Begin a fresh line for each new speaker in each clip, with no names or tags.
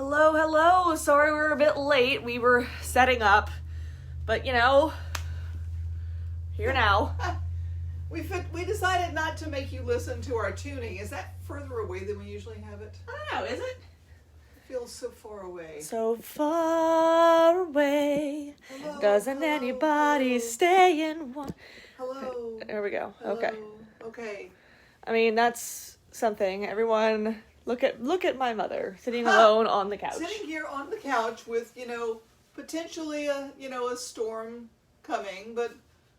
Hello, hello. Sorry we're a bit late. We were setting up. But, you know, here now.
We decided not to make you listen to our tuning. Is that further away than we usually have it?
I don't know, is it?
It feels so far away.
So far away.
Hello,
Doesn't
hello,
anybody
hello.
stay in one?
Hello.
There we go.
Hello.
Okay.
Okay.
I mean, that's something. Everyone, look at my mother sitting alone on the couch.
Sitting here on the couch with, potentially a storm coming, but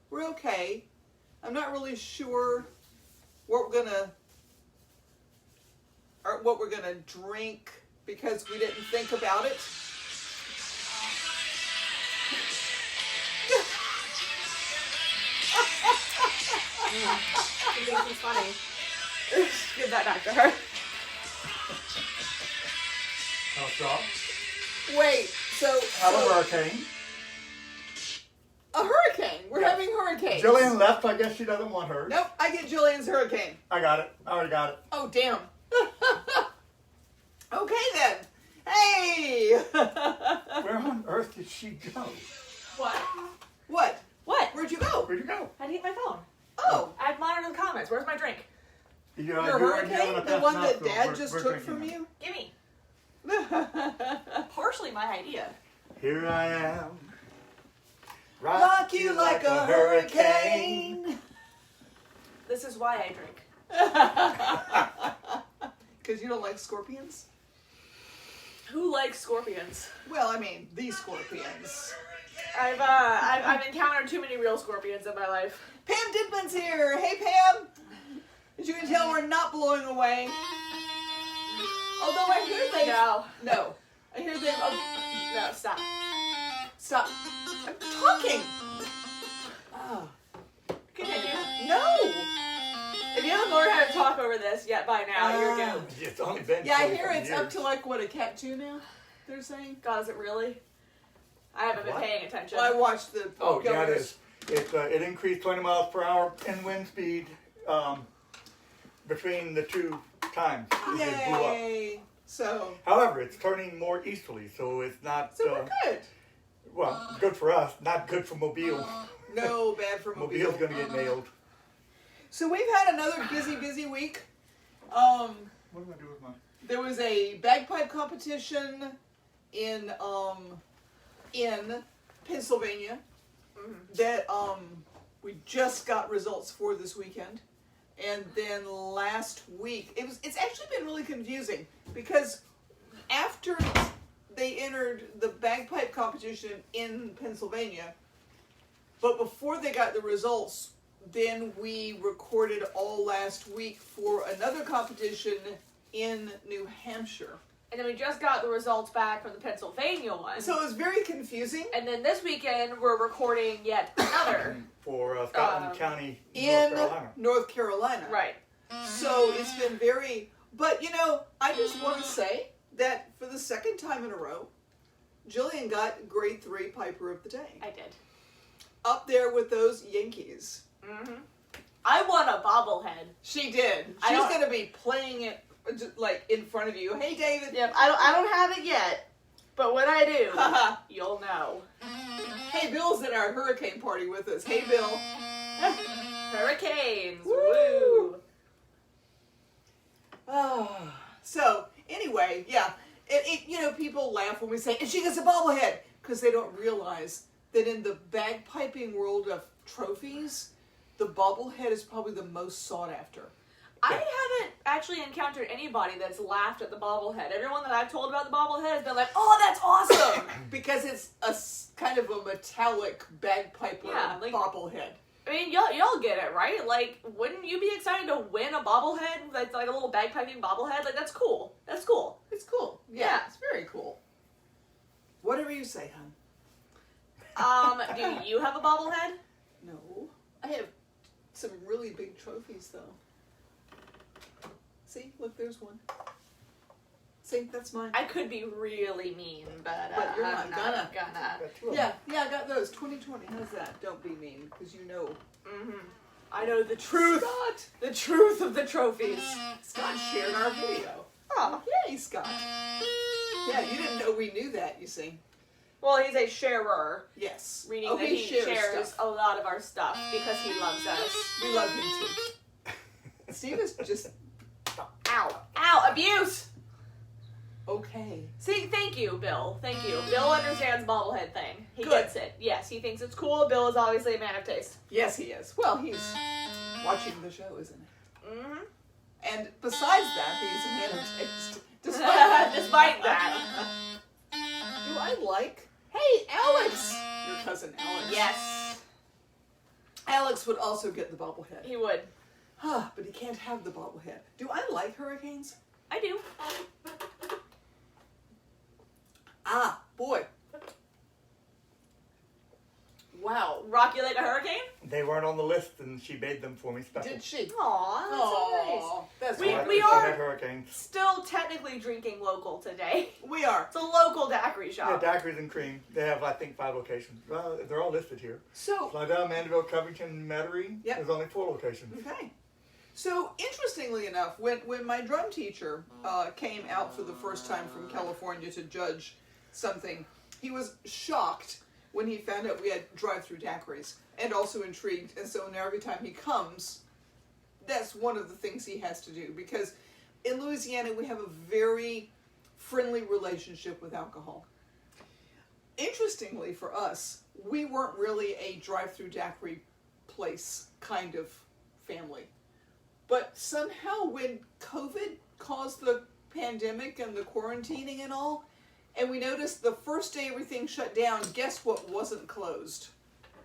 we're okay. I'm not really sure what we're gonna drink because we didn't think about it.
She thinks it's funny. Give that back to her.
Wait, so
Have a hurricane.
a hurricane. We're having hurricanes.
Gillian left. I guess she doesn't want hers.
Nope, I get Jillian's hurricane.
I got it. I already got it.
Oh, damn. Okay, then. Hey!
Where on earth did she go?
What?
What?
What?
Where'd you go?
Where'd you go?
I need my phone.
Oh,
I've monitored the comments. Where's my drink?
You
your
weren't
hurricane?
having a
The
pest
one
mouth,
that
so
Dad
we're
just took
drinking
from
it.
you?
Gimme. Partially my idea.
Here I am.
Rock you like a hurricane.
This is why I drink.
Because you don't like scorpions?
Who likes scorpions?
Well, I mean, these scorpions.
I've encountered too many real scorpions in my life.
Pam Didman's here. Hey, Pam. As you can tell, we're not blowing away. Although I hear they... No. I hear they...
No, stop.
Stop. I'm talking. Oh.
Continue.
No.
If you haven't learned how to talk over this yet by now, you're good.
It's only been
Yeah, I
25
hear it's
years.
up to like, what, a cat 2 now? They're saying?
God, is it really? I haven't been
What?
paying attention.
Well, I watched the...
Oh, yeah, it
Governors.
is. It increased 20 miles per hour in wind speed between the two times. It blew up.
Yay. So
However, it's turning more easterly, so it's not...
we're good.
Well, good for us, not good for Mobile.
No, bad for Mobile.
Mobile's going to get nailed.
So we've had another busy week.
What am I doing with mine?
There was a bagpipe competition in Pennsylvania that we just got results for this weekend. And then last week, it's actually been really confusing because after they entered the bagpipe competition in Pennsylvania, but before they got the results, then we recorded all last week for another competition in New Hampshire.
And then we just got the results back from the Pennsylvania one.
So it was very confusing.
And then this weekend, we're recording yet another.
For Scotland County,
In
North Carolina.
North Carolina.
Right.
So it's been very... But, I just want to say that for the second time in a row, Gillian got grade 3 Piper of the Day.
I did.
Up there with those Yankees.
Mm-hmm. I won a bobblehead.
She did. She's going to be playing it, like, in front of you. Hey, David.
Yep, I don't have it yet. But when I do, you'll know.
Hey, Bill's at our hurricane party with us. Hey, Bill.
Hurricanes.
Woo!
Woo!
Oh. So, anyway, yeah. People laugh when we say, and she gets a bobblehead, because they don't realize that in the bagpiping world of trophies, the bobblehead is probably the most sought after.
I haven't actually encountered anybody that's laughed at the bobblehead. Everyone that I've told about the bobblehead has been like, "Oh, that's awesome!"
Because it's a kind of a metallic bagpiper bobblehead.
I mean, y'all get it, right? Like, wouldn't you be excited to win a bobblehead that's like a little bagpiping bobblehead? Like, that's cool. That's cool.
It's cool. Yeah, it's very cool. Whatever you say, hon.
Do you have a bobblehead?
No. I have some really big trophies, though. See? Look, there's one. See? That's mine.
I could be really mean, but
you're
I'm
not gonna.
gonna.
Yeah, I got those. 2020. How's that? Don't be mean, because you know.
Mm-hmm. I know the truth.
Scott!
The truth of the trophies.
Scott shared our video.
Oh.
Yay, Scott. Yeah, you didn't know we knew that, you see.
Well, he's a sharer,
Yes.
meaning that he shares
stuff.
a lot of our stuff because he loves us.
We love him too. Steve is just
Ow, abuse!
okay.
See, thank you, Bill. Thank you. Bill understands bobblehead thing. He
Good.
gets it. Yes, he thinks it's cool. Bill is obviously a man of taste.
Yes, he is. Well, he's watching the show, isn't he?
Mm-hmm.
And besides that, he's a man of taste. Despite
that.
Do I like? Hey, Alex! Your cousin Alex.
Yes,
Alex would also get the bobblehead.
he would.
But he can't have the bobblehead. Do I like hurricanes?
I do.
Ah, boy.
Wow. Rock you like a hurricane?
They weren't on the list, and she made them for me special.
Did she?
Aw, that's so nice.
Aw, that's
We-
wonderful.
we
She
are-
had hurricanes.
Still technically drinking local today.
We are.
It's a local daiquiri
Yeah,
shop.
daiquiris and cream. They have, I think, 5 locations. Well, they're all listed here.
So,
Slidell, Mandeville, Covington, Metairie.
Yep.
There's only 4 locations.
okay. So, interestingly enough, when my drum teacher came out for the first time from California to judge something, he was shocked when he found out we had drive-through daiquiris, and also intrigued. And so now every time he comes, that's one of the things he has to do, because in Louisiana we have a very friendly relationship with alcohol. Interestingly for us, we weren't really a drive-through daiquiri place kind of family. But somehow when COVID caused the pandemic and the quarantining and all, and we noticed the first day everything shut down, guess what wasn't closed?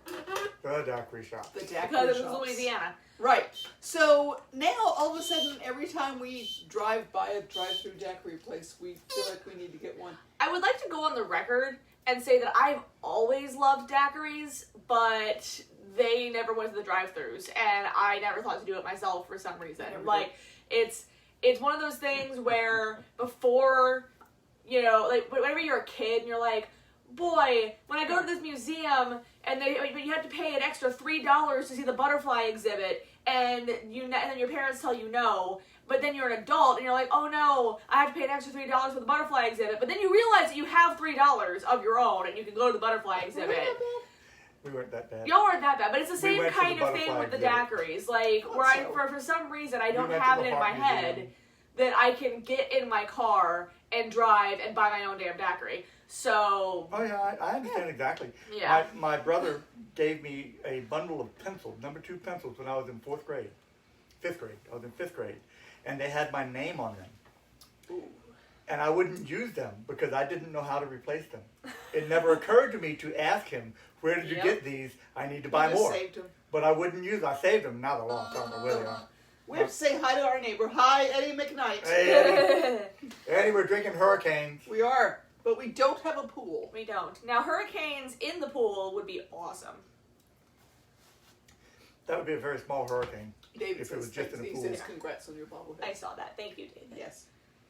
The daiquiri shop.
The daiquiri
Because it was
shops.
Louisiana.
Right. So now all of a sudden, every time we drive by a drive-through daiquiri place, we feel like we need to get one.
I would like to go on the record and say that I've always loved daiquiris, but they never went to the drive-thrus, and I never thought to do it myself for some reason.
Never
Like, it's one of those things where before, you know, like whenever you're a kid and you're like, boy, when I go to this museum and you have to pay an extra $3 to see the butterfly exhibit, and then your parents tell you no, but then you're an adult and you're like, oh no, I have to pay an extra $3 for the butterfly exhibit, but then you realize that you have $3 of your own and you can go to the butterfly exhibit.
We weren't that bad.
Y'all aren't that bad, but it's the same
went to the
kind of thing
butterfly
with the
exhibit.
daiquiris. Like, where
So.
for some reason I don't
went to
have
the
it in my
Heart
head
Museum.
that I can get in my car and drive and buy my own damn daiquiri. So,
Oh yeah, I understand exactly.
yeah.
My brother gave me a bundle of pencils, number 2 pencils, when I was in 5th grade. I was in 5th grade, and they had my name on them.
Ooh.
And I wouldn't use them because I didn't know how to replace them. It never occurred to me to ask him, where did you
Yep.
get these? I need to buy
You just
more.
saved them.
But I wouldn't use them. I saved them. Now they're lost. I don't know where they are.
We have to say hi to our neighbor. Hi, Eddie McKnight.
Hey, Eddie. Eddie, we're drinking hurricanes.
We are, but we don't have a pool.
We don't. Now, hurricanes in the pool would be awesome.
That would be a very small hurricane.
David
If it was
says,
just in a
he
pool.
says congrats on your bobblehead.
I saw that. Thank you, David.
Yes.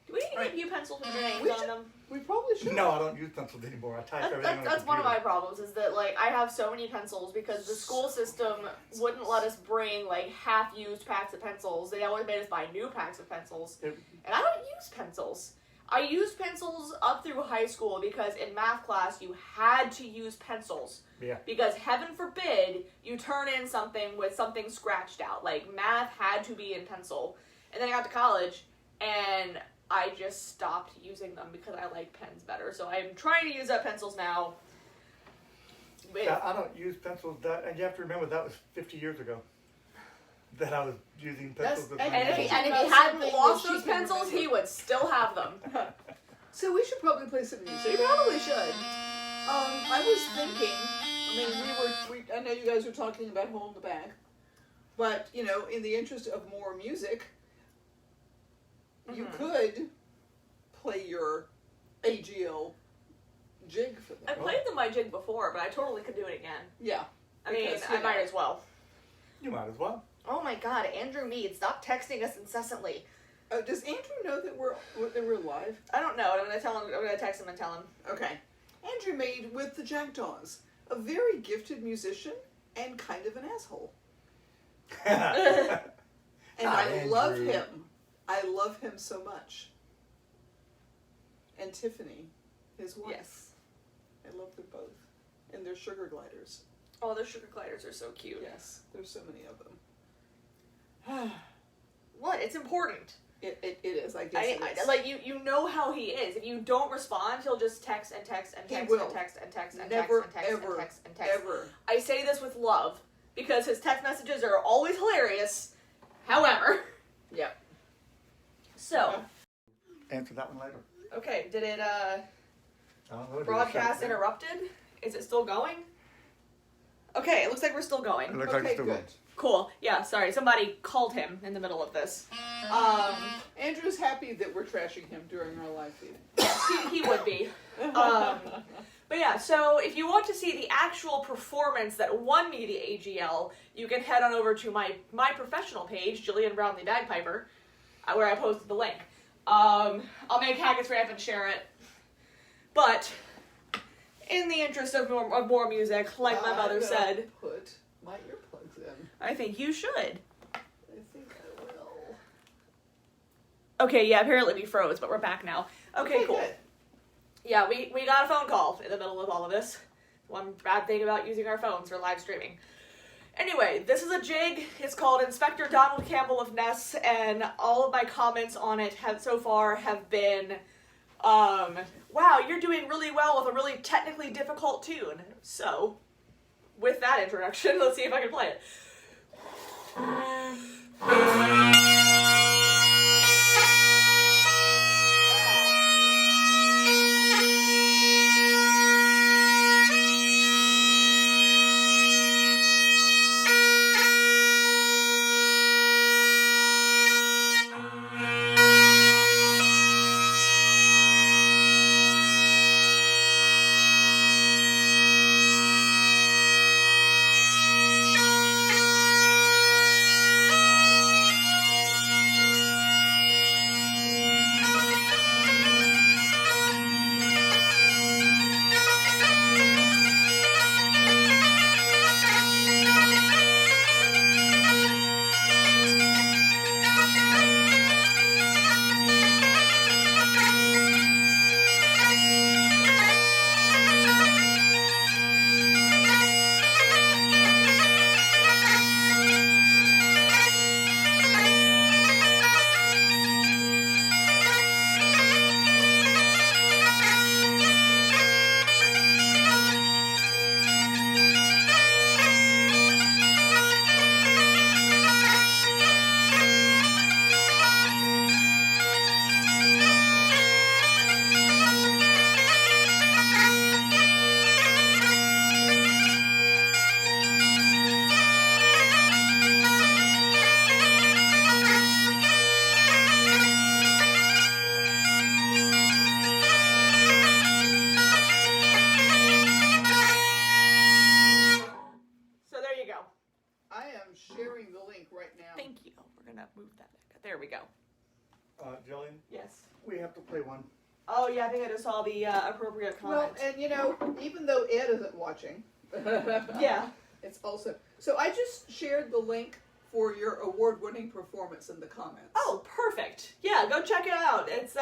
Do we need to
Right.
get you pencils with your names
We
on
should-
them?
We probably should.
No, I don't use pencils anymore. I type everything on the
That's one of my
computer.
problems, is that, like, I have so many pencils because the school system wouldn't let us bring, like, half-used packs of pencils. They always made us buy new packs of pencils.
It-
And I don't use pencils. I used pencils up through high school because in math class you had to use pencils.
Yeah.
Because heaven forbid you turn in something with something scratched out. Like, math had to be in pencil. And then I got to college and I just stopped using them because I like pens better. So I'm trying to use up pencils now.
I don't use pencils. And you have to remember that was 50 years ago. That I was using pencils.
That's-
And if he
About
hadn't
something
lost
that she
those
can
pencils,
remember.
he would still have them.
So we should probably play some music.
You probably should.
I was thinking, I know you guys were talking about Hole in the Bag, but, you know, in the interest of more music, you could play your AGL jig for
I
them.
played the My Jig before, but I totally could do it again.
Yeah.
I mean,
Because,
I
you
might
know.
as well.
You might as well.
Oh my god, Andrew Mead, stop texting us incessantly.
Does Andrew know that we're live?
I don't know. I'm gonna text him and tell him.
Okay. Andrew Mead with the Jackdaws, a very gifted musician and kind of an asshole. And
Hi,
I love
Andrew.
him. I love him so much. and Tiffany, his wife.
Yes.
I love them both. And their sugar gliders.
Oh, their sugar gliders are so cute.
Yes, there's so many of them.
What? It's important.
It is, I guess it is.
Like, you know how he is. If you don't respond, he'll just text and text and text and text and text and text and text and text and text.
Ever.
I say this with love, because his text messages are always hilarious. However.
Yep.
So.
Answer that one later.
Okay, did it,
I don't know,
broadcast interrupted? Is it still going? Okay, it looks like we're still going.
It looks like it's still going.
Cool. Yeah, sorry. Somebody called him in the middle of this.
Andrew's happy that we're trashing him during our live feed.
Yes, he would be. But yeah, so if you want to see the actual performance that won me the AGL, you can head on over to my professional page, Gillian Brownlee Bagpiper, where I posted the link. I'll make Haggis Rampant share it. But in the interest of more music, like my mother said,
Put my earplugs in.
I think you should.
I think I will.
Okay, yeah, apparently we froze, but we're back now. Okay, cool.
Good.
Yeah, we got a phone call in the middle of all of this. One bad thing about using our phones for live streaming. Anyway, this is a jig. It's called Inspector Donald Campbell of Ness, and all of my comments on it so far have been, wow, you're doing really well with a really technically difficult tune. So, with that introduction, let's see if I can play it.
sharing the link right now.
Thank you. We're gonna move that back. There we go.
Jillian,
Yes.
we have to play one.
Oh yeah, I think I just saw the appropriate comment.
Well, and you know, even though Ed isn't watching,
yeah,
it's also. So I just shared the link for your award-winning performance in the comments.
Oh, perfect. Yeah, go check it out. It's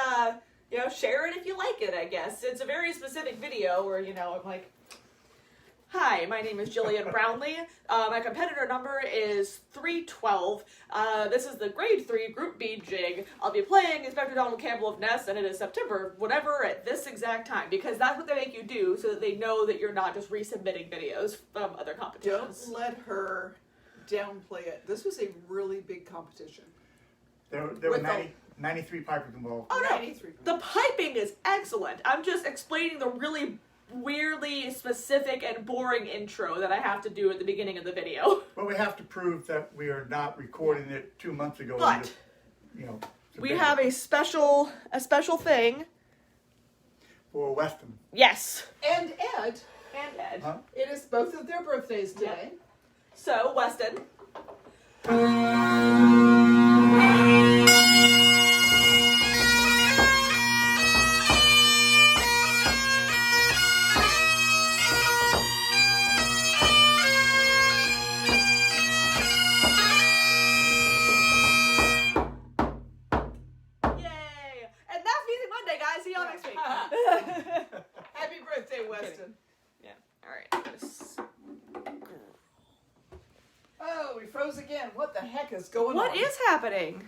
you know, share it if you like it. I guess it's a very specific video where I'm like, hi, my name is Gillian Brownlee. My competitor number is 312. This is the grade 3 group B jig. I'll be playing Inspector Donald Campbell of Ness, and it is September, whatever, at this exact time, because that's what they make you do so that they know that you're not just resubmitting videos from other competitions.
Don't let her downplay it. This was a really big competition.
There were 93 pipers involved.
Oh no,
93.
the piping is excellent. I'm just explaining the really weirdly specific and boring intro that I have to do at the beginning of the video.
But we have to prove that we are not recording it 2 months ago.
But
and just,
we have a special thing
for Weston.
Yes.
And Ed.
And Ed.
Huh?
It is both of their birthdays today.
So, Weston. See y'all next week.
Weston.
Yeah. All right.
Oh, we froze again. What the heck is going on?
What is happening?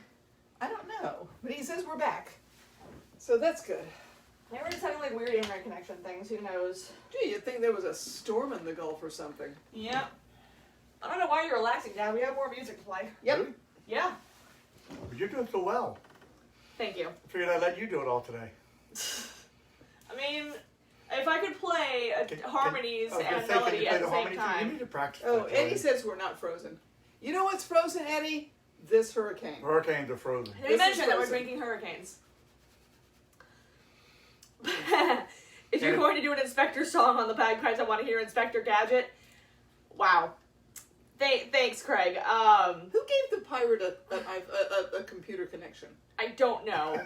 I don't know. But he says we're back. So that's good.
Maybe we're just having like weird internet connection things. Who knows?
Gee, you'd think there was a storm in the Gulf or something.
Yep. I don't know why you're relaxing, Dad. We have more music to play.
Yep.
Really?
Yeah.
But you're doing so well.
Thank you.
I figured I'd let you do it all today.
I mean, if I could play harmonies
I was gonna
and
say, can
melody
you play
at the
the
same
harmony too? You
time.
need to practice
Oh,
that,
Eddie
Joey.
says we're not frozen. You know what's frozen, Eddie? This hurricane.
Hurricanes are frozen.
Did we
This is
mention that we're
frozen.
drinking hurricanes? If you're
Yeah.
going to do an Inspector song on the bagpipes, I want to hear Inspector Gadget. Wow. Thanks, Craig.
Who gave the pirate a computer connection?
I don't know.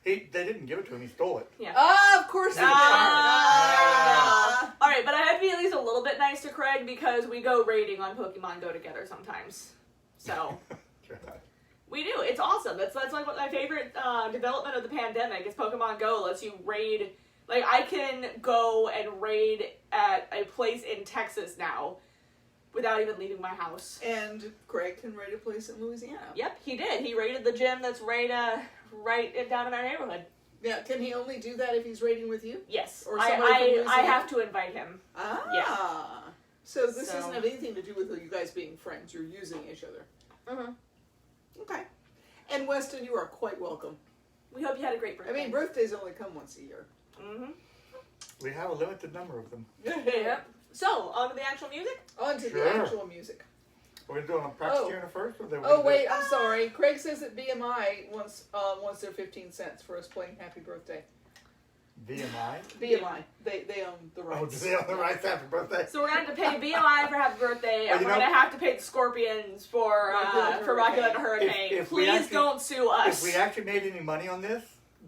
They didn't give it to him. He stole it.
Yeah.
Of course he did.
Ah. All right, but I have to be at least a little bit nice to Craig because we go raiding on Pokemon Go together sometimes. So we do. It's awesome. That's like what my favorite development of the pandemic is. Pokemon Go lets you raid. Like I can go and raid at a place in Texas now without even leaving my house.
And Craig can raid a place in Louisiana.
Yep, he did. He raided the gym that's right down in our neighborhood.
Yeah, can he only do that if he's raiding with you?
Yes,
Or somebody from
I
Louisiana?
have to invite him.
Ah. So this
So-
doesn't have anything to do with you guys being friends. You're using each other.
Mm-hmm.
Okay. And Weston, you are quite welcome.
We hope you had a great
I
birthday.
mean, birthdays only come once a year.
Mm-hmm.
We have a limited number of them.
Yep. So, on to the actual music?
On to the
Sure.
actual music.
We're going to do it on practice
Oh.
tuner first? Or they
Oh, wait, I'm sorry. Craig says that BMI wants their 15 cents for us playing Happy Birthday.
VMI?
BMI. They own the rights.
Oh, do they on the right happy birthday?
So we're going to have to pay BMI for Happy Birthday, and
you
we're
know-
going to have to pay the Scorpions for Rocky Like a Hurricane.
If we
Please
actually-
don't sue us.
If we actually made any money on this,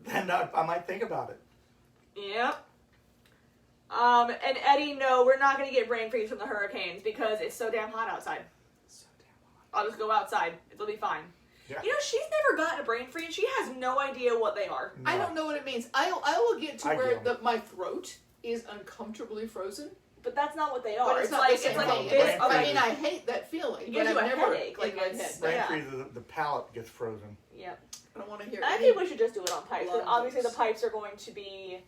then I might think about it.
Yep. And Eddie, no, we're not going to get brain freeze from the hurricanes because it's so damn hot outside.
So damn
I'll just go outside. It'll be fine.
Yeah.
You know, she's never gotten a brain freeze. She has no idea what they are.
I
No.
don't know what it means. I will get to
I
where
don't.
my throat is uncomfortably frozen.
But that's not what they are.
But it's not
like
the same
it's like
thing.
a bit
Brain
of
I
freeze.
mean, I hate that feeling.
It gives
but
you
I've
a
never
headache,
in
like
my
it's-
head.
Brain
Yeah.
freeze, the palate gets frozen.
Yep.
I don't want to hear
I
any-
think we should just do it on pipes.
Blood
But obviously, the
jokes.
pipes are going to be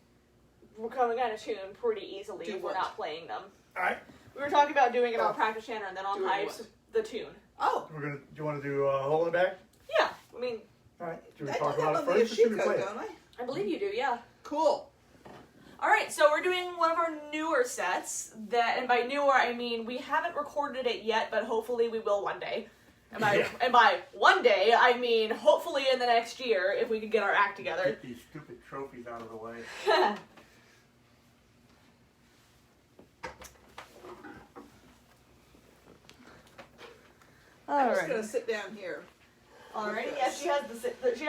we're coming out of tune pretty easily
Do
if we're
what?
not playing them.
All right.
We were talking about doing it
Oh.
on practice channel and then on
Doing
pipes,
what?
the tune.
Oh,
Do you want to do Hole in the Bag?
Yeah, I mean,
All right. Should we
I
talk
do
about
that
it
on the
first or should we play
Ashiko,
it?
don't I?
I believe you do. Yeah.
Cool.
All right, so we're doing one of our newer sets. And by newer, I mean we haven't recorded it yet, but hopefully we will one day.
Yeah.
And by one day, I mean hopefully in the next year if we could get our act together.
Get these stupid trophies out of the way.
I'm just gonna sit down here.
Alrighty, yeah, she has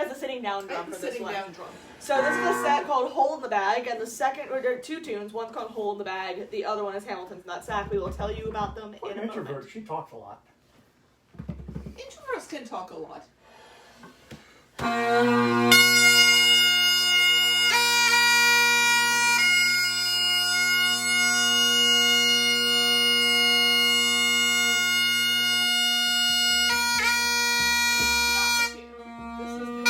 the sitting down
I
drum
have
for
the
this
sitting
one.
down drum.
So this is a set called Hole in the Bag, and the second, or there are two tunes. One's called Hole in the Bag, the other one is Hamilton's Nutsack. We will tell you about them
For
in
an
a
introvert,
moment.
she talks a lot.
Introverts can talk a lot. Not the tune. This is the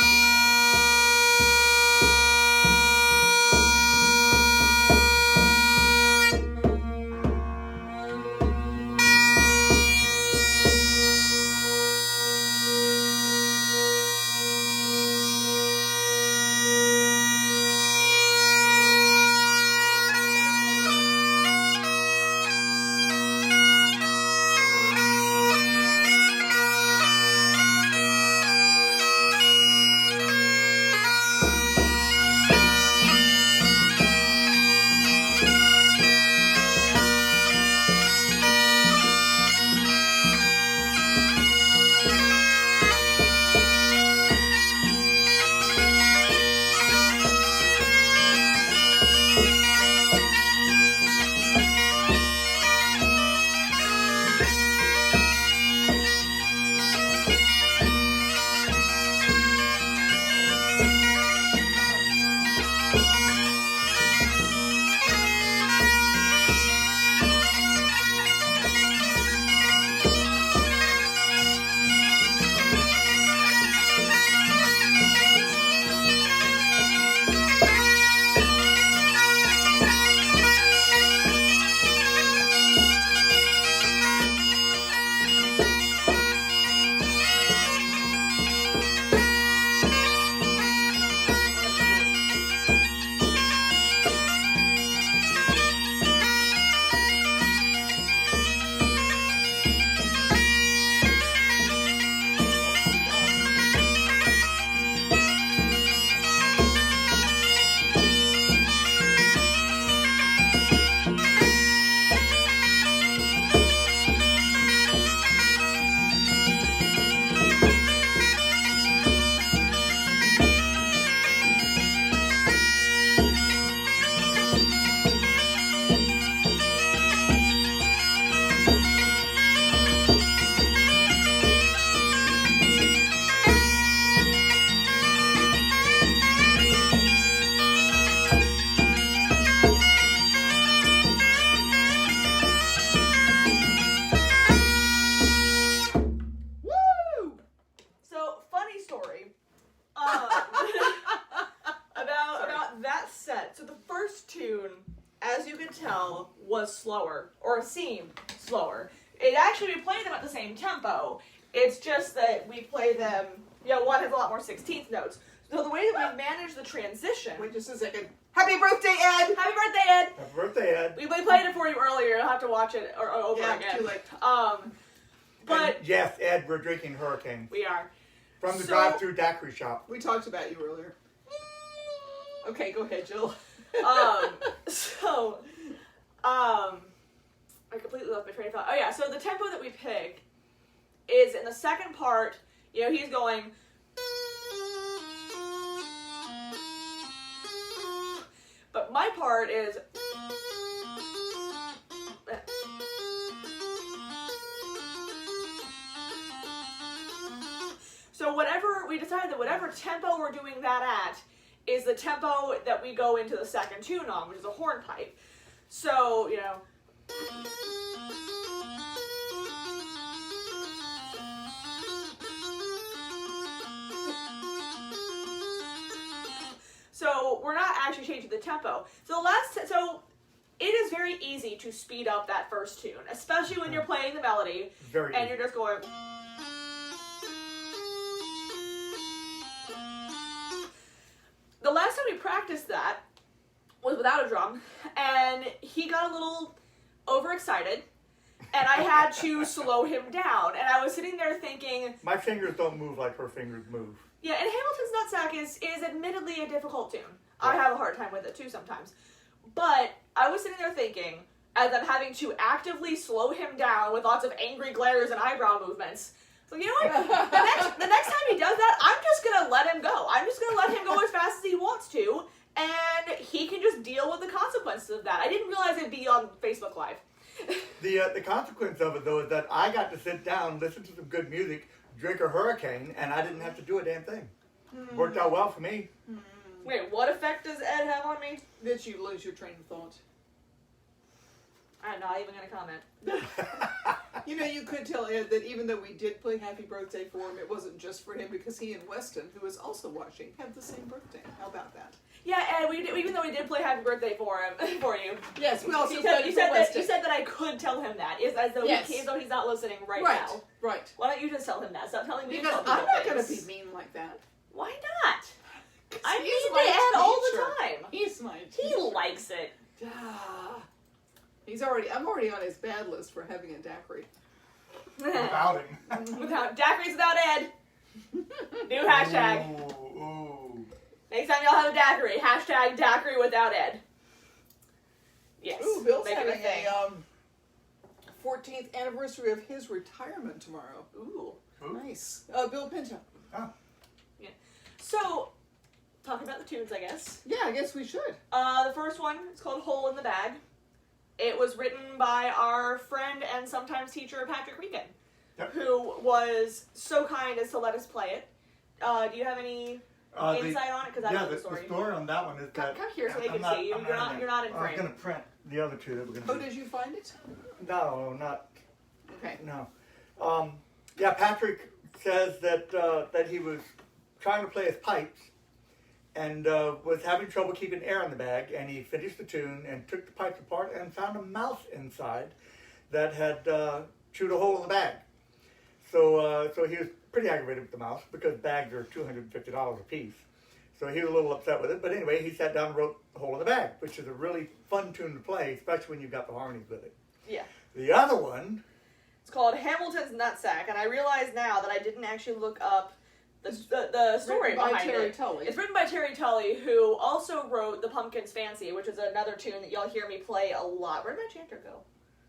So the first tune, as you can tell, was slower, or seemed slower. It actually, we play them at the same tempo. It's just that we play them, one has a lot more 16th notes. So the way that we manage the transition...
Wait just a second. Happy birthday, Ed!
Happy birthday, Ed!
Happy birthday, Ed.
We played it for you earlier. You'll have to watch it over again.
Too late.
But...
And yes, Ed, we're drinking Hurricane.
We are.
From the drive-through daiquiri shop.
We talked about you earlier. Okay, go ahead, Jill.
I completely lost my train of thought. Oh yeah, so the tempo that we pick is in the second part, he's going... But my part is... So we decided that whatever tempo we're doing that at is the tempo that we go into the second tune on, which is a hornpipe. So, So we're not actually changing the tempo. So it is very easy to speed up that first tune, especially when you're playing the melody and you're just going. The last time we practiced that was without a drum, and he got a little overexcited, and I had to slow him down. And I was sitting there thinking,
my fingers don't move like her fingers move.
Yeah, and Hamilton's Nutsack is admittedly a difficult tune. I have a hard time with it too sometimes. But I was sitting there thinking, as I'm having to actively slow him down with lots of angry glares and eyebrow movements. So you know what? The next time he does that, I'm just gonna let him go. I'm just gonna let him go as fast as he wants to, and he can just deal with the consequences of that. I didn't realize it'd be on Facebook Live.
The consequence of it, though, is that I got to sit down, listen to some good music, drink a Hurricane, and I didn't have to do a damn thing. Worked out well for me.
Wait, what effect does Ed have on me?
That you lose your train of thought.
I'm not even going to comment.
You could tell Ed that even though we did play Happy Birthday for him, it wasn't just for him because he and Weston, who was also watching, had the same birthday. How about that?
Yeah, Ed, even though we did play Happy Birthday for you.
Yes, we also
you
played for Weston.
You said that I could tell him that, as though he's not listening right now.
Right.
Why don't you just tell him that? Stop telling me.
Because I'm not going to be mean like that.
Why not? I mean to Ed all the time.
He's my teacher.
He likes it.
I'm already on his bad list for having a daiquiri.
Without him.
Daiquiris without Ed. New hashtag.
Ooh.
Next time y'all have a daiquiri, hashtag daiquiri without Ed. Yes.
Ooh, Bill's
Make it
having
thing.
a 14th anniversary of his retirement tomorrow.
Ooh.
Nice. Bill Pinto.
Oh.
Yeah. So, talking about the tunes, I guess.
Yeah, I guess we should.
The first one is called Hole in the Bag. It was written by our friend and sometimes teacher, Patrick Regan, who was so kind as to let us play it. Do you have any insight on it? Because I know the story.
The story on that one is that...
Come here so they can see you. You're not in frame.
I'm going to print the other two that we're going to do.
Did you find it?
No, not...
Okay.
No. Patrick says that he was trying to play his pipes and was having trouble keeping air in the bag, and he finished the tune and took the pipes apart and found a mouse inside that had chewed a hole in the bag. So he was pretty aggravated with the mouse because bags are $250 a piece. So he was a little upset with it, but anyway, he sat down and wrote Hole in the Bag, which is a really fun tune to play, especially when you've got the harmonies with it.
Yeah.
The other one...
It's called Hamilton's Nutsack, and I realize now that I didn't actually look up the story behind
Terry
it.
Tully.
It's written by Terry Tully, who also wrote The Pumpkin's Fancy, which is another tune that y'all hear me play a lot. Where'd my chanter go?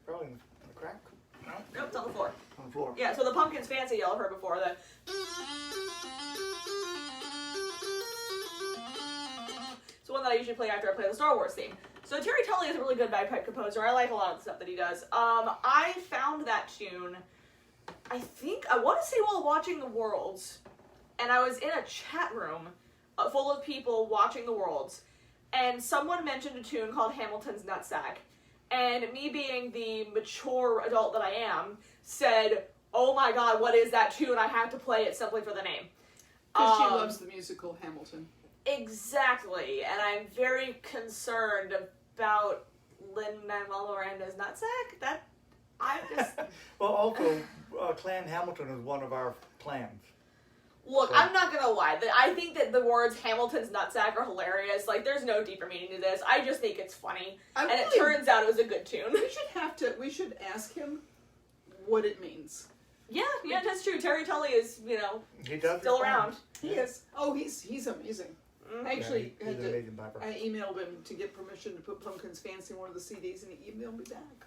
Probably in the crack. No?
Nope, it's on the floor.
On the floor.
Yeah, so The Pumpkin's Fancy y'all have heard before. It's the one that I usually play after I play the Star Wars theme. So Terry Tully is a really good bagpipe composer. I like a lot of the stuff that he does. I found that tune, I want to say while watching the Worlds, and I was in a chat room full of people watching the Worlds, and someone mentioned a tune called Hamilton's Nutsack, and me being the mature adult that I am, said, oh my god, what is that tune? I have to play it simply for the name.
Because she loves the musical Hamilton.
Exactly, and I'm very concerned about Lin-Manuel Miranda's nutsack. I just...
Well, also, Clan Hamilton is one of our clans.
Look,
So-
I'm not gonna lie. I think that the words Hamilton's nutsack are hilarious. Like, there's no deeper meaning to this. I just think it's funny. And it turns out it was a good tune.
We should ask him what it means.
Yeah, that's true. Terry Tully is,
He does
still
respond.
around.
He is. Oh, he's amazing.
Mhm.
I actually
Yeah, he's an amazing viper.
I emailed him to get permission to put Pumpkin's Fancy in one of the CDs, and he emailed me back.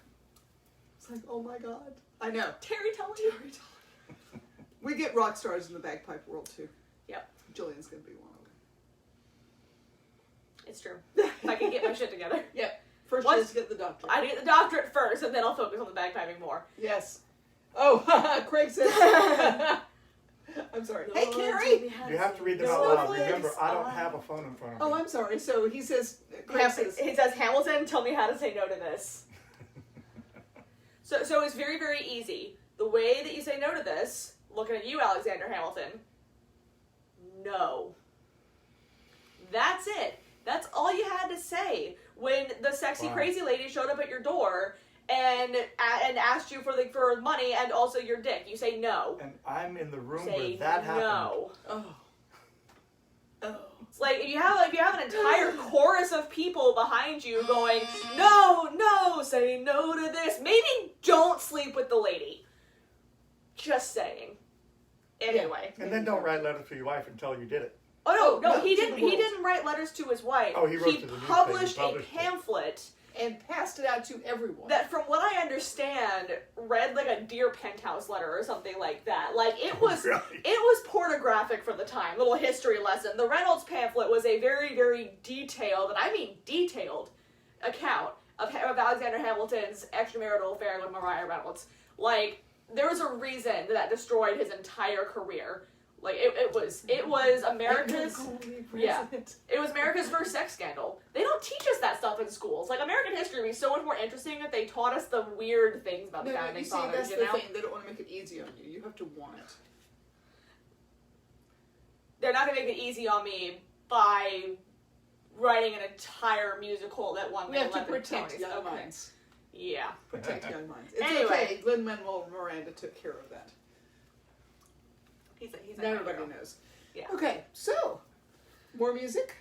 It's like, oh my god. I know.
Terry Tully.
Terry Tully. We get rock stars in the bagpipe world too.
Yep.
Jillian's gonna be one of them.
It's true. If I can get my shit together.
Yep. First,
What?
let's get the doctorate.
I get the doctorate first, and then I'll focus on the bagpiping more.
Yes. Oh, Craig says. I'm sorry. Hey, Carrie.
You have to read them out loud. Remember, I don't have a phone in front of me.
Oh, I'm sorry. So he says. Craig says.
He says, Hamilton, tell me how to say no to this. So it's very, very easy. The way that you say no to this, looking at you, Alexander Hamilton, no. That's it. That's all you had to say when the sexy,
Wow.
crazy lady showed up at your door and asked you for money and also your dick. You say no.
And I'm in the room
Say
where that happened.
no.
Oh. Oh.
It's like if you have an entire chorus of people behind you going, no, say no to this. Maybe don't sleep with the lady. Just saying. Anyway.
And then don't write letters to your wife until you did it.
Oh no,
No,
he
to
didn't.
the
He
world.
didn't write letters to his wife.
Oh, he wrote to the newspaper.
published
He published
a
it.
pamphlet
And passed it out to everyone.
that, from what I understand, read like a Dear Penthouse letter or something like that. Like it was,
Right.
it was pornographic for the time. Little history lesson. The Reynolds pamphlet was a very, very detailed, and I mean detailed, account of Alexander Hamilton's extramarital affair with Mariah Reynolds. Like there was a reason that destroyed his entire career. Like it was America's. Yeah. It was America's first sex scandal. They don't teach us that stuff in schools. Like, American history would be so much more interesting if they taught us the weird things about the
No,
founding
you see,
fathers,
that's
you
the
know?
thing. They don't want to make it easy on you. You have to want it.
They're not going to make it easy on me by writing an entire musical that won
We have to
11
protect
Tonys.
young
Okay.
minds.
Yeah.
Protect young minds. It's
Anyway.
okay. Lin-Manuel Miranda took care of that.
He's
Now
a
everybody
hero.
knows.
Yeah.
Okay, so more music.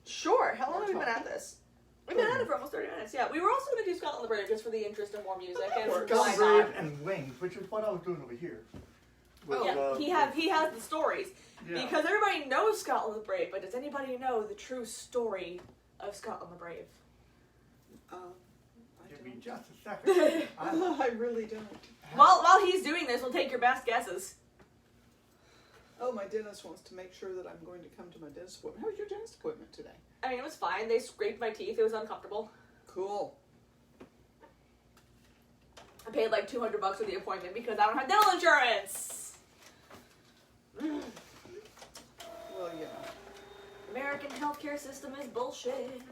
Sure. How long
We're
have we been
talking.
at this? We've been at it for almost 30 minutes, yeah. We were also going to do Scotland the Brave just for the interest of more music. And
works.
why
Scott
not?
Brave and Wings, which is what I was doing over here. With,
Yeah, he has the stories.
yeah.
Because everybody knows Scotland the Brave, but does anybody know the true story of Scotland the Brave?
I
Give me
don't.
just a second.
I really don't.
While he's doing this, we'll take your best guesses.
Oh, my dentist wants to make sure that I'm going to come to my dentist appointment. How was your dentist appointment today?
I mean, it was fine. They scraped my teeth. It was uncomfortable.
Cool.
I paid like $200 for the appointment because I don't have dental insurance.
Well, you know.
American healthcare system is bullshit.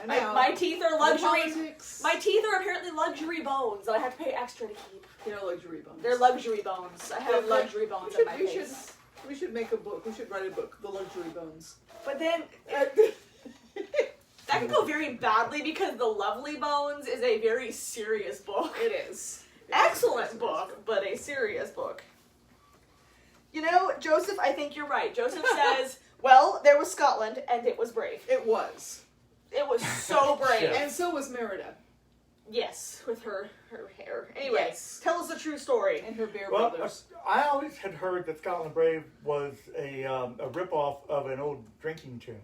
I know.
My teeth are luxury.
Politics.
My teeth are apparently luxury bones that I have to pay extra to keep.
They're luxury bones.
They're luxury bones. I have luxury bones in my face.
We should make a book. We should write a book, The Luxury Bones.
But then that could go very badly because The Lovely Bones is a very serious book.
It is.
Excellent book, but a serious book. You know, Joseph, I think you're right. Joseph says, well, there was Scotland, and it was brave.
It was.
It was so brave.
Yeah.
And so was Merida.
Yes, with her hair. Anyway,
Yes.
tell us the true story.
And her bear
Well,
brothers.
I always had heard that Scotland Brave was a rip-off of an old drinking tune,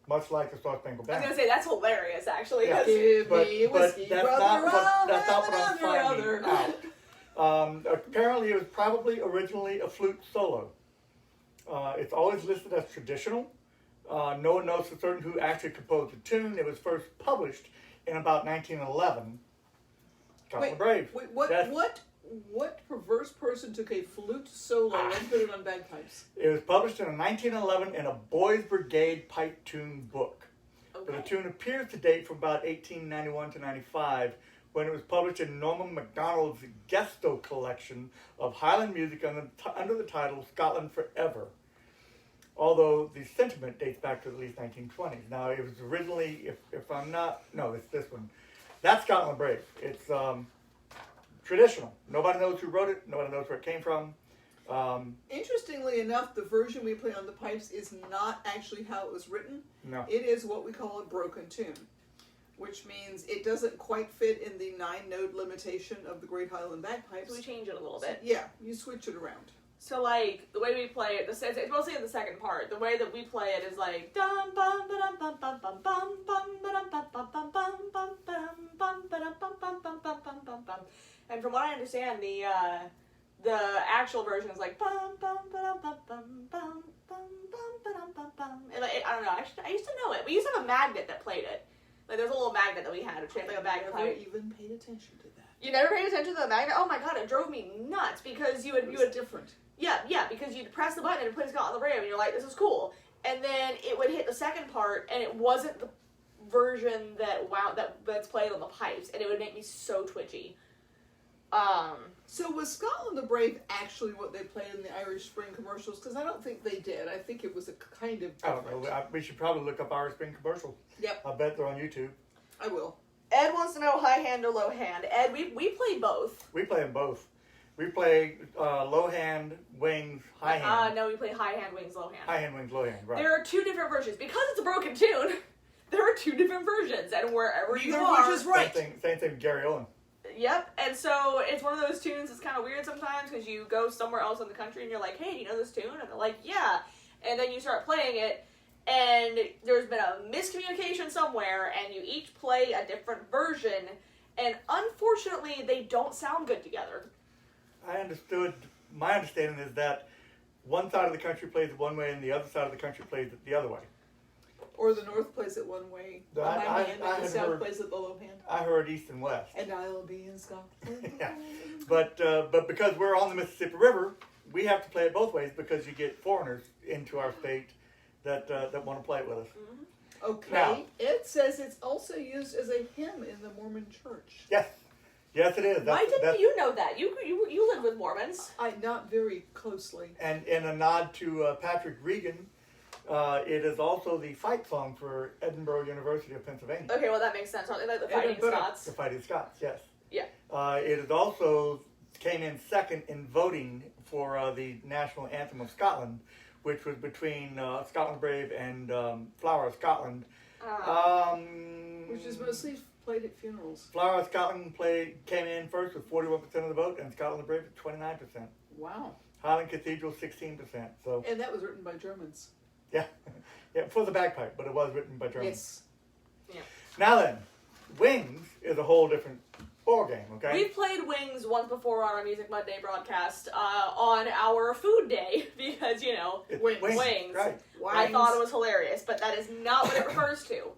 much like the Star Spangled
I was
Banner.
going to say, that's hilarious, actually.
Yeah.
Give
But,
me whiskey,
that's
brother,
not what,
I'll
that's not
have
what I'm
another
finding
other.
out. Apparently, it was probably originally a flute solo. It's always listed as traditional. No one knows for certain who actually composed the tune. It was first published in about 1911. Scotland Brave.
Wait,
That's-
what perverse person took a flute solo and put it on bagpipes?
It was published in 1911 in a Boys Brigade pipe tune book. But the
Okay.
tune appears to date from about 1891 to 95, when it was published in Norman MacDonald's Gesto collection of Highland music under the title Scotland Forever. although the sentiment dates back to at least 1920s. Now, it was originally, if I'm not, no, it's this one. That's Scotland Brave. It's traditional. Nobody knows who wrote it. Nobody knows where it came from.
Interestingly enough, the version we play on the pipes is not actually how it was written.
No.
It is what we call a broken tune, which means it doesn't quite fit in the 9-note limitation of the Great Highland Bagpipes.
So we change it a little bit.
Yeah, you switch it around.
So like the way we play it, it's mostly in the second part. The way that we play it is like dum bum ba dum bum bum bum bum bum ba dum bum bum bum bum bum bum ba dum bum bum bum bum bum bum bum. And from what I understand, the actual version is like bum bum ba dum bum bum bum bum bum ba dum bum bum. And I don't know. I used to know it. We used to have a magnet that played it. Like there's a little magnet that we had, which had like a bagpipe.
I never even paid attention to that.
You never paid attention to the magnet? Oh my god, it drove me nuts because you would
different.
Yeah, because you'd press the button and it put Scott on the Brave and you're like, this is cool. And then it would hit the second part and it wasn't the version that's played on the pipes, and it would make me so twitchy.
So was Scotland the Brave actually what they played in the Irish Spring commercials? Because I don't think they did. I think it was a kind of
I don't know. We should probably look up Irish Spring commercials.
Yep.
I bet they're on YouTube.
I will.
Ed wants to know high hand or low hand. Ed, we play both.
We play them both. We play low hand, wings, high hand.
No, we play high hand, wings, low hand.
High hand, wings, low hand, right.
There are two different versions. Because it's a broken tune, there are two different versions, and wherever you
Neither
are...
which is right.
Same thing with Gary Owen.
Yep, and so it's one of those tunes that's kind of weird sometimes because you go somewhere else in the country and you're like, hey, do you know this tune? And they're like, yeah. And then you start playing it, and there's been a miscommunication somewhere, and you each play a different version, and unfortunately, they don't sound good together.
My understanding is that one side of the country plays it one way and the other side of the country plays it the other way.
Or the North plays it one way, the high hand, and the South plays it the low hand.
I heard East and West.
And I'll be in Scotland.
Yeah. But because we're on the Mississippi River, we have to play it both ways because you get foreigners into our state that want to play it with us.
Mm-hmm. Okay.
Now,
it says it's also used as a hymn in the Mormon Church.
Yes. Yes, it is.
Why didn't you know that? You live with Mormons.
Not very closely.
And in a nod to Patrick Regan, it is also the fight song for Edinburgh University of Pennsylvania.
Okay, well that makes sense. Aren't they like the Fighting Scots?
The Fighting Scots, yes.
Yeah.
It is also came in second in voting for the national anthem of Scotland, which was between Scotland Brave and Flower of Scotland.
Which is mostly played at funerals.
Flower of Scotland came in first with 41% of the vote, and Scotland Brave with 29%.
Wow.
Highland Cathedral 16%. So
and that was written by Germans.
yeah, yeah, for the bagpipe, but it was written by Germans.
Yes.
Yeah.
Now then, Wings is a whole different ball game. Okay.
We've played Wings once before on our Music Monday broadcast on our food day because
It's
Wings.
Wings.
Right.
I thought it was hilarious, but that is not what it refers to.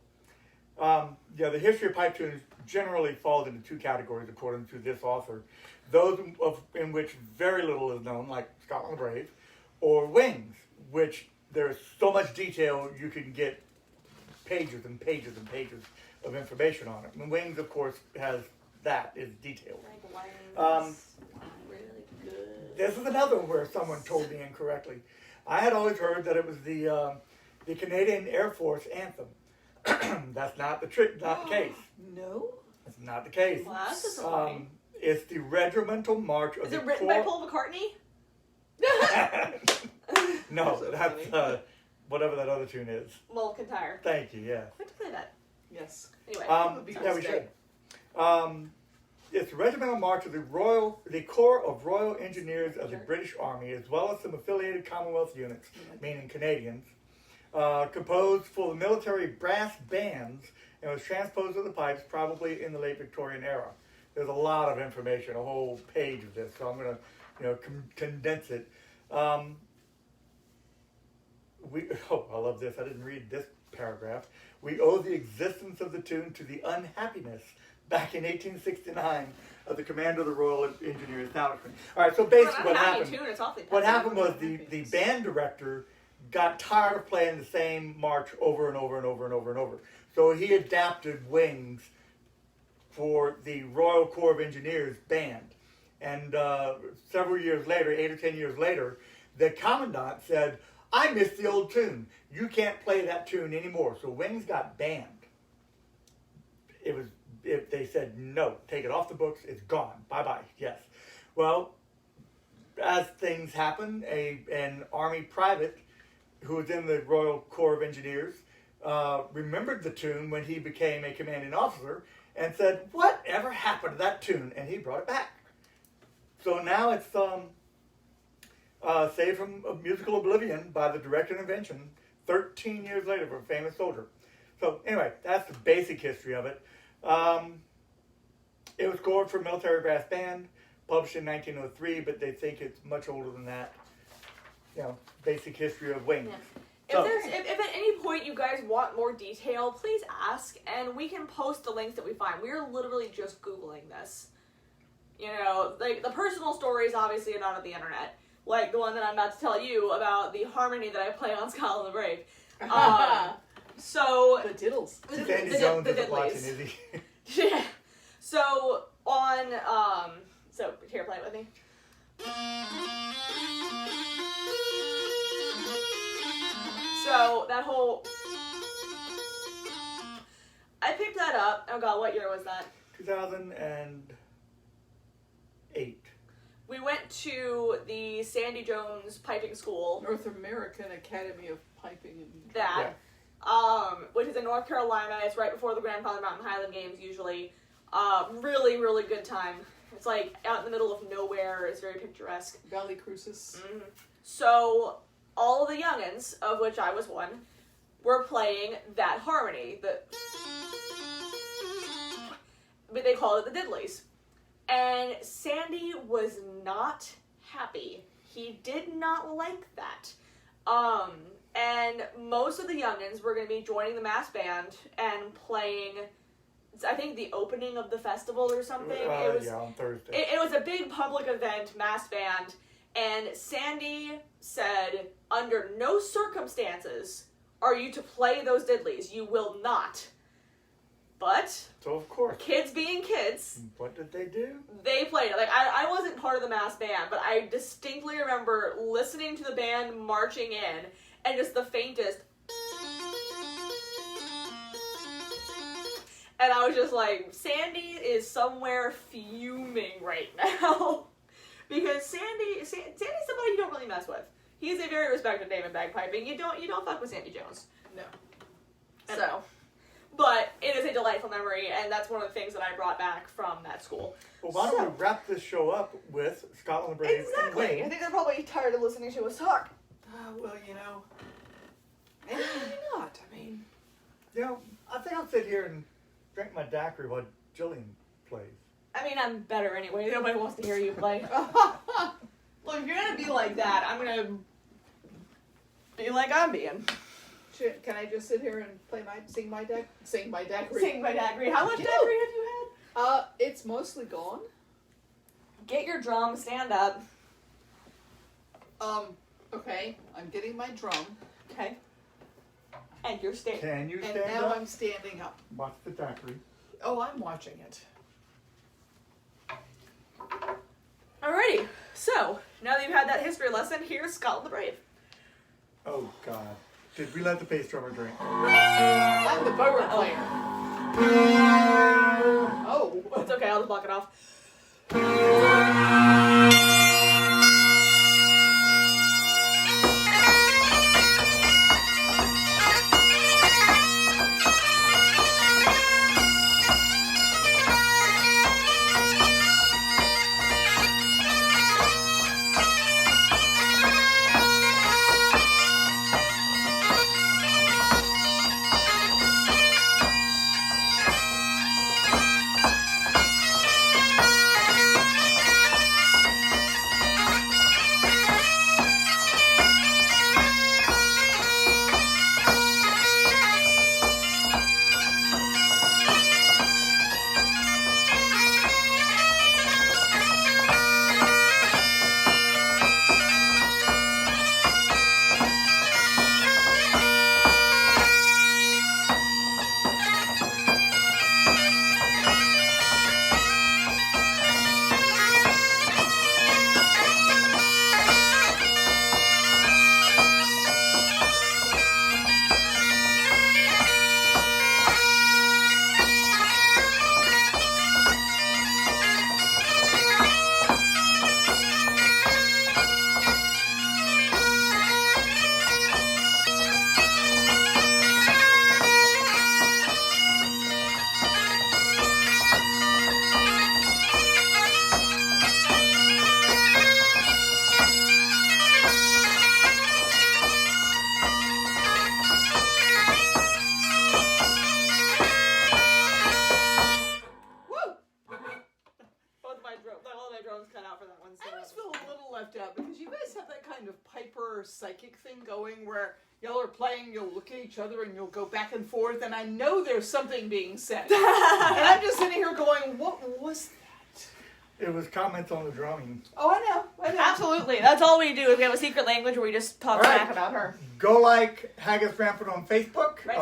Yeah, the history of pipe tunes generally falls into two categories according to this author. Those in which very little is known, like Scotland Brave, or Wings, which there's so much detail you can get pages and pages and pages of information on it. And Wings, of course, is detailed.
Really good.
This is another one where someone told me incorrectly. I had always heard that it was the Canadian Air Force anthem. That's not the case.
No?
It's not the case.
Well, that's disappointing.
It's the regimental march of
Is
the
it written by Paul McCartney?
No,
So
that's
funny.
whatever that other tune is.
Mull Kintyre.
Thank you. Yes.
We have to play that.
Yes.
Anyway.
Yeah, we should. It's the regimental march of the Corps of Royal Engineers of the British Army, as well as some affiliated Commonwealth units, meaning Canadians, composed for the military brass bands and was transposed to the pipes probably in the late Victorian era. There's a lot of information, a whole page of this, so I'm going to condense it. I love this. I didn't read this paragraph. We owe the existence of the tune to the unhappiness back in 1869 of the commander of the Royal Engineers establishment. All right, so basically what happened was the band director got tired of playing the same march over and over and over and over and over. So he adapted Wings for the Royal Corps of Engineers band. And several years later, 8 or 10 years later, the commandant said, I missed the old tune. You can't play that tune anymore. So Wings got banned. They said, no, take it off the books. It's gone. Bye-bye. Yes. Well, as things happen, an Army private who was in the Royal Corps of Engineers remembered the tune when he became a commanding officer and said, whatever happened to that tune? And he brought it back. So now it's saved from musical oblivion by the direct intervention 13 years later for a famous soldier. So anyway, that's the basic history of it. It was scored for military brass band, published in 1903, but they think it's much older than that. Basic history of Wings.
Yeah. If at any point you guys want more detail, please ask, and we can post the links that we find. We are literally just Googling this. Like, the personal stories obviously are not on the internet. Like the one that I'm about to tell you about the harmony that I play on Scotland the Brave. So
the diddles.
Sandy Jones isn't watching, is he?
Yeah. So on so here, play it with me. So that whole I picked that up. Oh god, what year was that?
2008.
We went to the Sandy Jones piping school.
North American Academy of Piping and
that. Which is in North Carolina. It's right before the Grandfather Mountain Highland Games usually. Really, really good time. It's like out in the middle of nowhere. It's very picturesque.
Valley Cruises.
Mm-hmm. So all of the youngins, of which I was one, were playing that harmony. But they called it the Diddleys. And Sandy was not happy. He did not like that. And most of the youngins were going to be joining the mass band and playing, I think, the opening of the festival or something.
On Thursday.
It was a big public event, mass band, and Sandy said, under no circumstances are you to play those diddleys. You will not. But,
so of course,
kids being kids,
what did they do?
They played it. Like, I wasn't part of the mass band, but I distinctly remember listening to the band marching in, and just the faintest, and I was just like, Sandy is somewhere fuming right now. Because Sandy's somebody you don't really mess with. He's a very respected name in bagpiping. You don't fuck with Sandy Jones.
No.
So, but it is a delightful memory, and that's one of the things that I brought back from that school.
Well, why don't we wrap this show up with Scotland the Brave
Exactly.
and
I
Wings?
think they're probably tired of listening to us talk.
Well, maybe not. I mean,
I think I'll sit here and drink my daiquiri while Gillian plays.
I mean, I'm better anyway. Nobody wants to hear you play. Look, if you're gonna be like that, I'm gonna be like I'm being.
Can I just sit here and sing my daiquiri?
Sing my daiquiri. How much daiquiri have you had?
It's mostly gone.
Get your drum, stand up.
Okay, I'm getting my drum.
Okay. And you're standing.
Can you stand
And now
up?
I'm standing up.
Watch the daiquiri.
Oh, I'm watching it.
Alrighty. So, now that you've had that history lesson, here's Scotland the Brave.
Oh, God. Did we let the bass drummer drink?
I'm the bower player. Oh.
It's okay, I'll just block it off.
laughed out because you guys have that kind of Piper psychic thing going where y'all are playing, you'll look at each other and you'll go back and forth, and I know there's something being said. And I'm just sitting here going, what was that?
It was comments on the drumming.
Oh, I know.
Absolutely. That's all we do is we have a secret language where we just talk smack about her.
Go like Haggis Rampant on Facebook.
Ren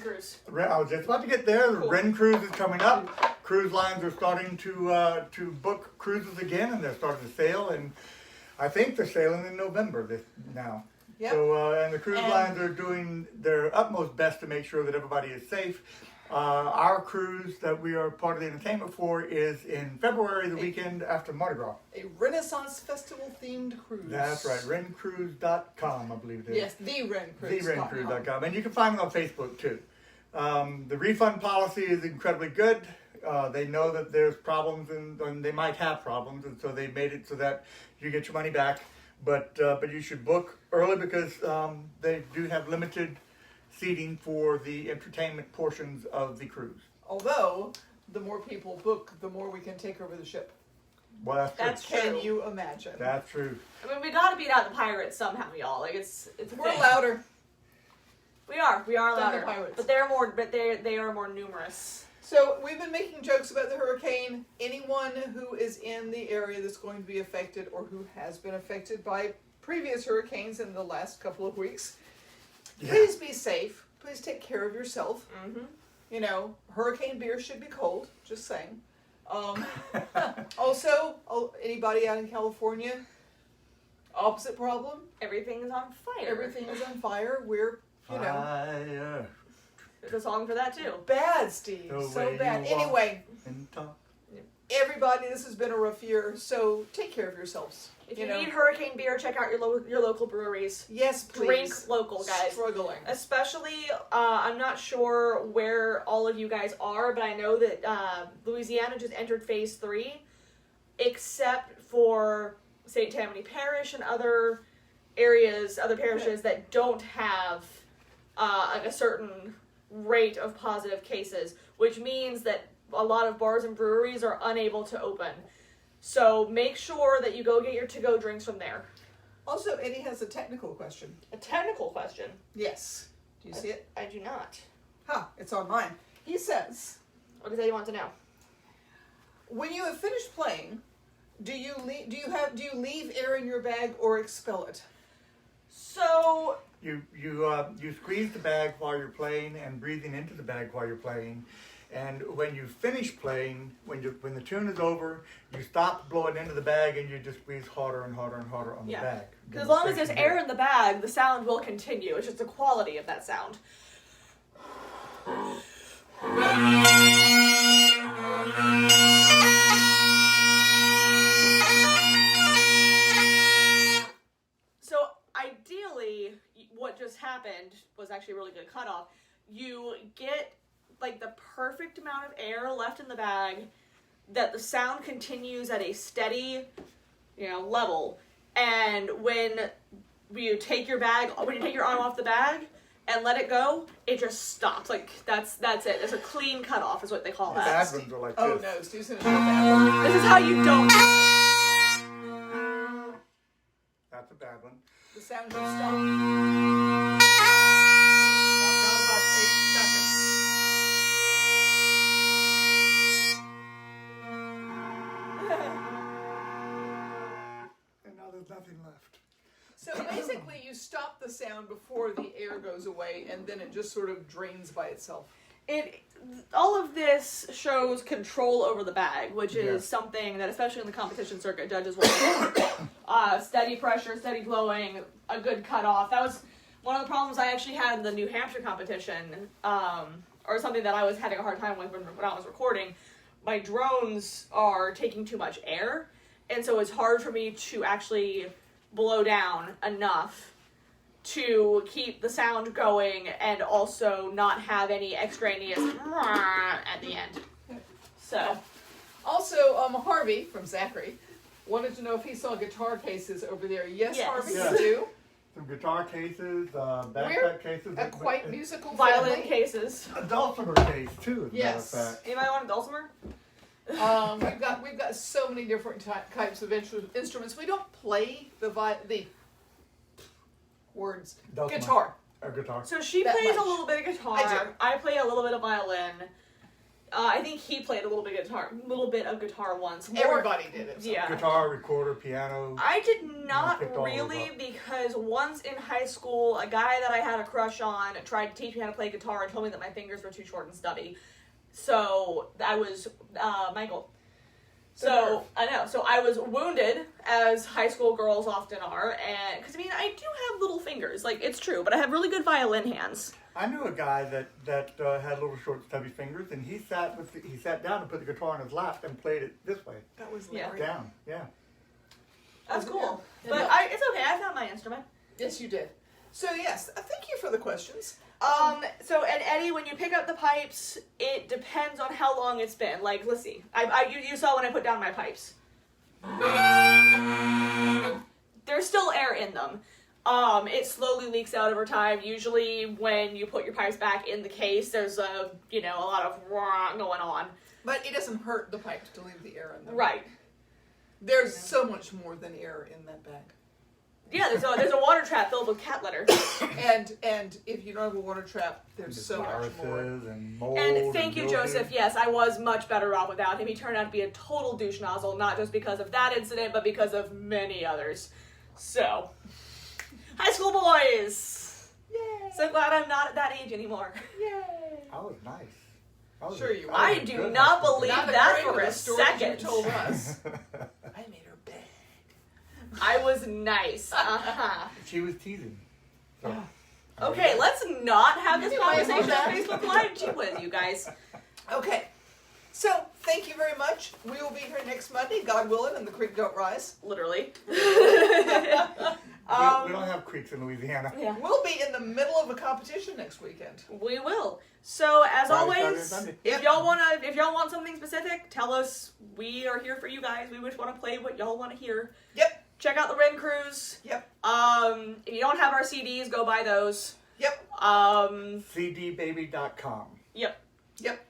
Cruise.
I was just about to get there. The
Cool.
Ren Cruise is coming up. Cruise lines are starting to book cruises again, and they're starting to sail. And I think they're sailing in November now.
Yep.
So and the cruise lines are doing their utmost best to make sure that everybody is safe. Our cruise that we are part of the entertainment for is in February, the weekend after Mardi Gras.
A Renaissance Festival themed cruise.
That's right, rencruise.com, I believe it is.
Yes, the Rencruise.
TheRenCruise.com. And you can find them on Facebook too. The refund policy is incredibly good. They know that there's problems and they might have problems, and so they made it so that you get your money back. But you should book early because they do have limited seating for the entertainment portions of the cruise.
Although, the more people book, the more we can take over the ship.
Well, that's true.
Can you imagine?
That's true.
I mean, we gotta beat out the pirates somehow, y'all. Like it's a
We're
thing.
louder.
We are
than
louder.
the pirates.
But they're more. But they are more numerous.
So we've been making jokes about the hurricane. Anyone who is in the area that's going to be affected or who has been affected by previous hurricanes in the last couple of weeks, please be safe. Please take care of yourself.
Mm-hmm.
You know, hurricane beer should be cold. Just saying. Also, anybody out in California, opposite problem.
Everything is on fire.
Everything is on fire. We're, you know.
Fire.
There's a song for that too.
Bad, Steve.
The
So
way
bad.
you walk
Anyway,
and talk.
everybody, this has been a rough year, so take care of yourselves.
If you need hurricane beer, check out your local breweries.
Yes, please.
Drink local, guys.
Struggling.
Especially, I'm not sure where all of you guys are, but I know that Louisiana just entered phase 3, except for St. Tammany Parish and other areas, other parishes that don't have a certain rate of positive cases, which means that a lot of bars and breweries are unable to open. So make sure that you go get your to-go drinks from there.
Also, Eddie has a technical question.
A technical question.
Yes. Do you see it?
I do not.
It's on mine. He says,
What does he want to know?
when you have finished playing, do you leave air in your bag or expel it?
So
You squeeze the bag while you're playing and breathing into the bag while you're playing. And when you finish playing, when the tune is over, you stop blowing into the bag and you just squeeze harder and harder and harder on the bag.
because as long as there's air in the bag, the sound will continue. It's just the quality of that sound. So ideally, what just happened was actually a really good cutoff. You get like the perfect amount of air left in the bag that the sound continues at a steady, level. And when you take your arm off the bag and let it go, it just stops. Like that's it. It's a clean cutoff is what they call that.
Bad ones are like
Oh
this.
no, Steve's gonna do a bad one.
This is how you don't.
That's a bad one.
The sound just stopped.
About 8 seconds. And now there's nothing left.
So basically, you stop the sound before the air goes away, and then it just sort of drains by itself.
All of this shows control over the bag, which is
Yes.
something that, especially in the competition circuit, judges will look for. Steady pressure, steady blowing, a good cutoff. That was one of the problems I actually had in the New Hampshire competition, or something that I was having a hard time with when I was recording. My drones are taking too much air, and so it's hard for me to actually blow down enough to keep the sound going and also not have any extraneous at the end. So,
Also, Harvey from Zachary wanted to know if he saw guitar cases over there. Yes. Harvey,
Yes.
you do.
Some guitar cases,
We're
backpack cases.
A quite musical
violin
family.
cases.
A dulcimer case, too, as
Yes.
a matter of fact.
Anybody want a dulcimer?
We've got so many different types of instruments. We don't play the words
Dulcimer.
guitar.
Or guitar.
So she
That
plays
much.
a little bit of guitar.
I do.
I play a little bit of violin. I think he played a little bit of guitar once.
Everybody did it.
Yeah.
Guitar, recorder, piano.
I did not
picked all those
really
up.
because once in high school, a guy that I had a crush on tried to teach me how to play guitar and told me that my fingers were too short and stubby. So I was Michael. So I know. So I was wounded, as high school girls often are, and because I do have little fingers, like it's true, but I have really good violin hands.
I knew a guy that had little short stubby fingers, and he sat down and put the guitar on his lap and played it this way.
That was
Yeah.
Larry.
Down, yeah.
That's cool.
Yeah.
But it's okay. I found my instrument.
Yes, you did. So yes, thank you for the questions.
So, and Eddie, when you pick up the pipes, it depends on how long it's been. Like, let's see. You saw when I put down my pipes. There's still air in them. It slowly leaks out over time. Usually when you put your pipes back in the case, there's a lot of going on.
But it doesn't hurt the pipes to leave the air in them.
Right.
There's so much more than air in that bag.
Yeah, there's a water trap filled with cat litter.
And if you don't have a water trap, there's so much more.
And mold.
And thank you,
mildew.
Joseph. Yes, I was much better off without him. He turned out to be a total douche nozzle, not just because of that incident, but because of many others. So, high school boys!
Yay!
So glad I'm not at that age anymore.
Yay!
I was nice.
Sure you were.
I do not believe
Not
that
according
for
to
a
the stories
second.
you told us. I made her beg.
I was nice. Uh-huh.
She was teasing. So,
Okay, let's not have this
Anyway,
conversation on
okay.
Facebook Live. Gee whiz, you guys.
Okay. So, thank you very much. We will be here next Monday, God willing, and the creek don't rise.
Literally.
we don't have creeks in Louisiana.
Yeah.
We'll be in the middle of a competition next weekend.
We will. So as
Friday,
always,
Saturday,
if y'all want something specific, tell us. We are here for you guys. We just want to play what y'all want to hear.
Yep.
Check out the Ren Cruise.
Yep.
If you don't have our CDs, go buy those.
Yep.
CDbaby.com.
Yep.
Yep.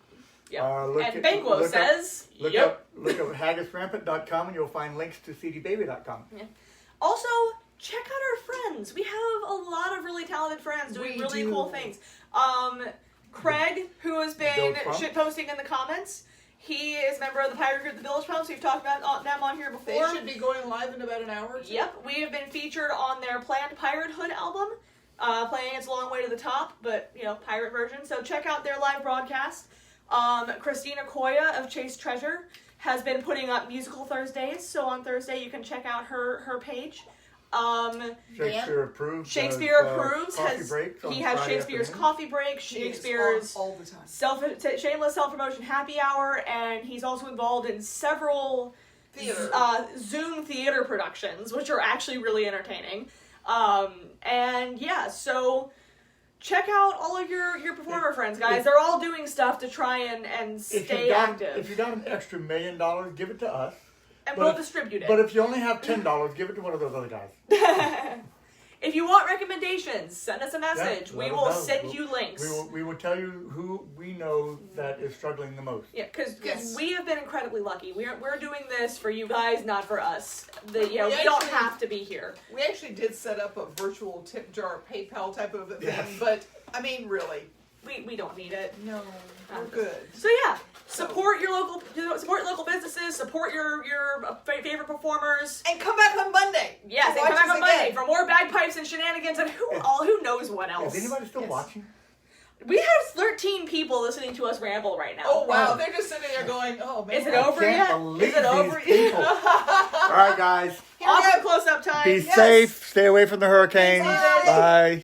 And Banquo says,
Look
yep.
up HaggisRampant.com and you'll find links to CDbaby.com.
Also, check out our friends. We have a lot of really talented friends doing really cool things. Craig, who has been shitposting in the comments, he is a member of the pirate group, the Village Pumps. We've talked about them on here before.
They should be going live in about an hour or two.
Yep, we have been featured on their Planned Piratehood album, playing It's a Long Way to the Top, but, pirate version. So check out their live broadcast. Christina Koya of Chase Treasure has been putting up musical Thursdays, so on Thursday you can check out her page.
Shakespeare Approves.
Shakespeare Approves
he
has Shakespeare's coffee break, Shakespeare's
all the time.
shameless self-promotion happy hour, and he's also involved in several Zoom theater productions, which are actually really entertaining. So check out all of your performer friends, guys. They're all doing stuff to try and stay active.
If you got an extra $1 million, give it to us.
And we'll distribute it.
But if you only have $10, give it to one of those other guys.
If you want recommendations, send us a message.
Yeah,
we
let
will
us know.
send you links.
We will tell you who we know that is struggling the most.
Yeah, because we have been incredibly lucky. We're doing this for you guys, not for us. We don't have to be here.
We actually did set up a virtual tip jar PayPal type of a thing,
Yes.
but really,
We don't need it.
no, we're good.
So yeah, support your local businesses. Support your favorite performers.
And come back on Monday.
Yes,
to
and come
watch
back
us
on Monday
again.
for more bagpipes and shenanigans and who knows what else.
Is anybody still watching?
We have 13 people listening to us ramble right now.
Oh wow, they're just sitting there going, "Oh man,
Is it over yet? Is it over yet?
All right, guys.
Awesome close-up time.
Be safe. Stay away from the hurricanes.
Bye.
Bye.